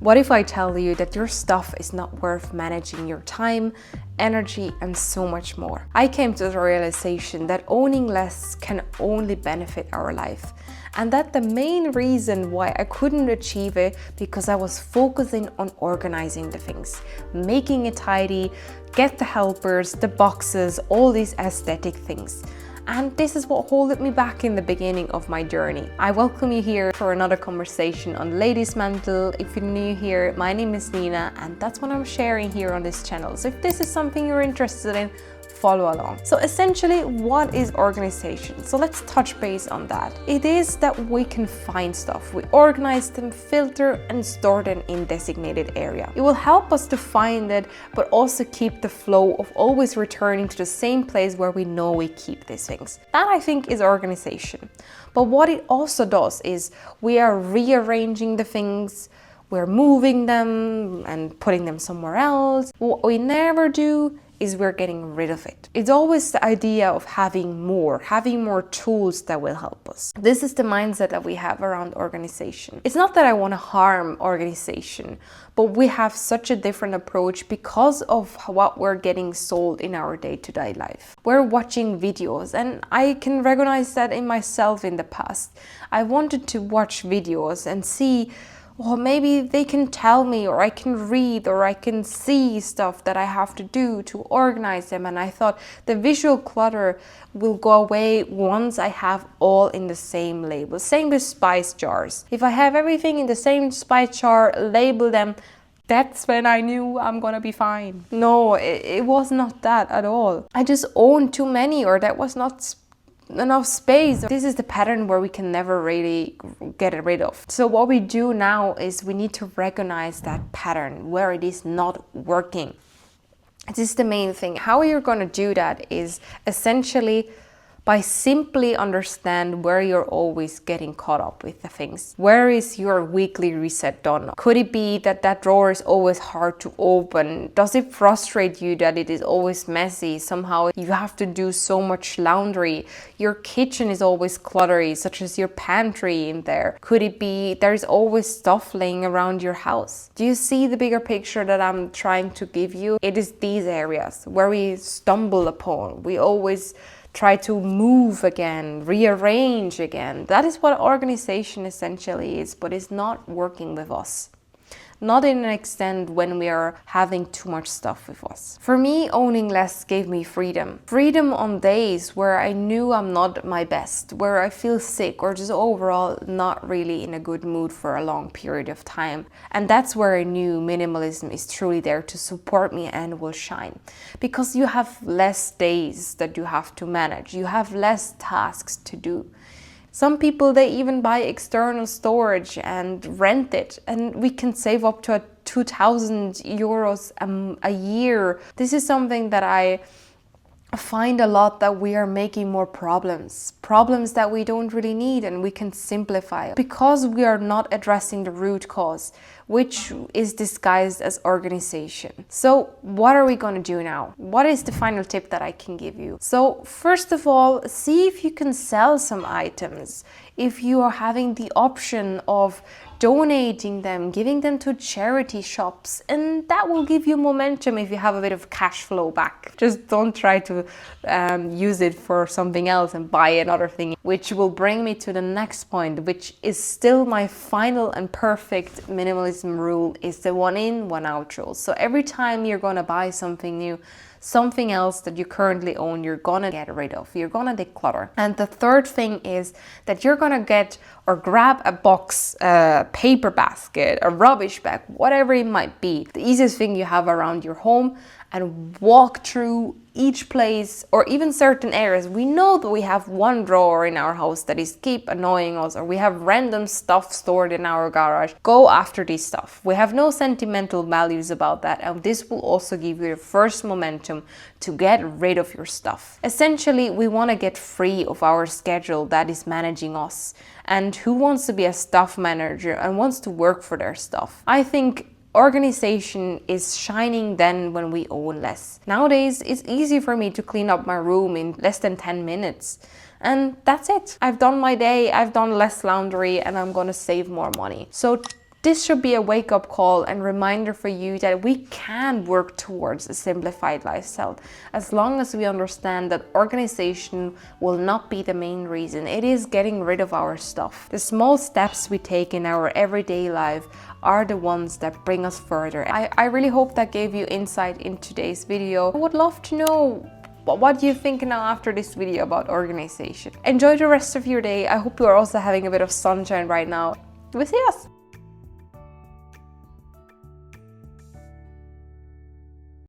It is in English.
What if I tell you that your stuff is not worth managing your time, energy, and so much more? I came to the realization that owning less can only benefit our life. And that the main reason why I couldn't achieve it because I was focusing on organizing the things, making it tidy, get the helpers, the boxes, all these aesthetic things. And this is what held me back in the beginning of my journey. I welcome you here for another conversation on Ladies Mantle. If you're new here, my name is Nina and that's what I'm sharing here on this channel. So if this is something you're interested in, follow along. So essentially, what is organization? So let's touch base on that. It is that we can find stuff, we organize them, filter and store them in designated area. It will help us to find it, but also keep the flow of always returning to the same place where we know we keep these things. That I think is organization. But what it also does is we are rearranging the things, we're moving them and putting them somewhere else. What we never do is we're getting rid of it. It's always the idea of having more tools that will help us. This is the mindset that we have around organization. It's not that I want to harm organization, but we have such a different approach because of what we're getting sold in our day-to-day life. We're watching videos, and I can recognize that in myself in the past. I wanted to watch videos and see, well, maybe they can tell me, or I can read, or I can see stuff that I have to do to organize them. And I thought the visual clutter will go away once I have all in the same label. Same with spice jars. If I have everything in the same spice jar, label them, that's when I knew I'm gonna be fine. No, it was not that at all. I just owned too many, or that was not enough space. This is the pattern where we can never really get it rid of. So what we do now is we need to recognize that pattern where it is not working. This is the main thing. How you're going to do that is essentially by simply understand where you're always getting caught up with the things. Where is your weekly reset done? Could it be that that drawer is always hard to open? Does it frustrate you that it is always messy? Somehow you have to do so much laundry. Your kitchen is always cluttery, such as your pantry in there. Could it be there's always stuff laying around your house? Do you see the bigger picture that I'm trying to give you? It is these areas where we stumble upon. We always try to move again, rearrange again. That is what organization essentially is, but it's not working with us. Not in an extent when we are having too much stuff with us. For me, owning less gave me freedom. Freedom on days where I knew I'm not at my best, where I feel sick or just overall not really in a good mood for a long period of time. And that's where I knew minimalism is truly there to support me and will shine. Because you have less days that you have to manage. You have less tasks to do. Some people, they even buy external storage and rent it, and we can save up to 2,000 euros a year. This is something that I find a lot, that we are making more problems that we don't really need, and we can simplify because we are not addressing the root cause, which is disguised as organization. So what are we going to do now? What is the final tip that I can give you? So first of all, see if you can sell some items. If you are having the option of donating them, giving them to charity shops, and that will give you momentum if you have a bit of cash flow back. Just don't try to use it for something else and buy another thing, which will bring me to the next point, which is still my final and perfect minimalism rule, is the one in, one out rule. So every time you're gonna buy something new, something else that you currently own, you're gonna get rid of, you're gonna declutter. And the third thing is that you're gonna get or grab a box, a paper basket, a rubbish bag, whatever it might be, the easiest thing you have around your home, and walk through each place or even certain areas. We know that we have one drawer in our house that is keep annoying us, or we have random stuff stored in our garage. Go after this stuff. We have no sentimental values about that, and this will also give you the first momentum to get rid of your stuff. Essentially, we want to get free of our schedule that is managing us. And who wants to be a stuff manager and wants to work for their stuff? I think organization is shining then when we own less. Nowadays, it's easy for me to clean up my room in less than 10 minutes. And that's it. I've done my day, I've done less laundry, and I'm gonna save more money. So This should be a wake-up call and reminder for you that we can work towards a simplified lifestyle as long as we understand that organization will not be the main reason. It is getting rid of our stuff. The small steps we take in our everyday life are the ones that bring us further. I really hope that gave you insight in today's video. I would love to know what do you think now after this video about organization. Enjoy the rest of your day. I hope you are also having a bit of sunshine right now. We'll see us.